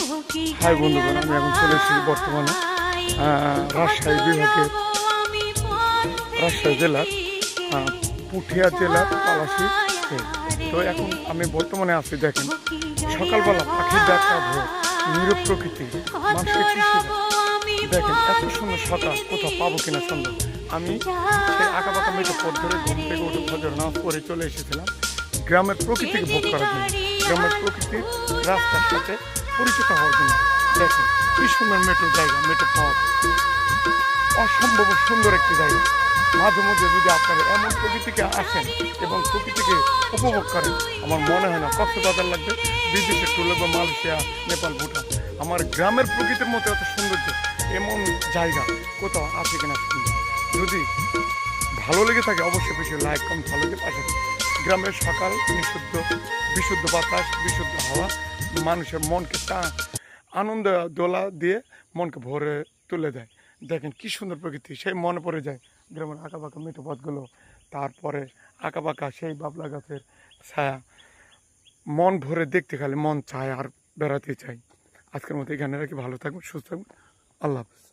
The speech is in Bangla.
হাই বন্ধুগণ, আমি এখন চলে এসেছি বর্তমানে রাজশাহী বিভাগের রাজশাহী জেলার পুঠিয়া জেলার পলাশী। তো এখন আমি বর্তমানে আছি, দেখেন সকালবেলা পাখির ডাকা ভোর, নীরব প্রকৃতি, মানুষের কৃষি, দেখেন এত সুন্দর সকাল কোথাও পাবো কিনা সন্দেহ। আমি সেই আঁকা পাকা মেয়েটা পথ ধরে ঘুম থেকে উঠে ফজর নামাজ পড়ে চলে এসেছিলাম গ্রামের প্রকৃতিকে ভোগ করার জন্য, গ্রামের প্রকৃতির রাস্তার সাথে পরিচিত হওয়ার জন্য। দেখেন কি সুন্দর মেট্রো জায়গা, মেট্রো পথ, অসম্ভব সুন্দর একটি জায়গা। মাঝে মধ্যে যদি আপনারা এমন প্রকৃতিকে আসেন এবং প্রকৃতিকে উপভোগ করেন, আমার মনে হয় না কক্সবাজার লাগবে, বিদেশে টুলে বা মালয়েশিয়া, নেপাল, ভুটান। আমার গ্রামের প্রকৃতির মতো এত সৌন্দর্য এমন জায়গা কোথাও আছে কিনা সুন্দর। যদি ভালো লেগে থাকে অবশ্যই বেশি লাইক কম ভালো দিয়ে পাশে। গ্রামের সকাল নিঃশুদ্ধ, বিশুদ্ধ বাতাস, বিশুদ্ধ হাওয়া মানুষের মনকে আনন্দ দোলা দিয়ে মনকে ভরে তুলে দেয়। দেখেন কি সুন্দর প্রকৃতি, সেই মনে পড়ে যায় গ্রামের আঁকা বাঁকা মেঠো পথগুলো, তারপরে আঁকা বাঁকা সেই বাবলা গাছের ছায়া, মন ভরে দেখতে খালি মন চায় আর বেড়াতে চাই। আজকের মতো এখানে রাখি, ভালো থাকবেন, সুস্থ থাকবেন, আল্লাহ হাফেজ।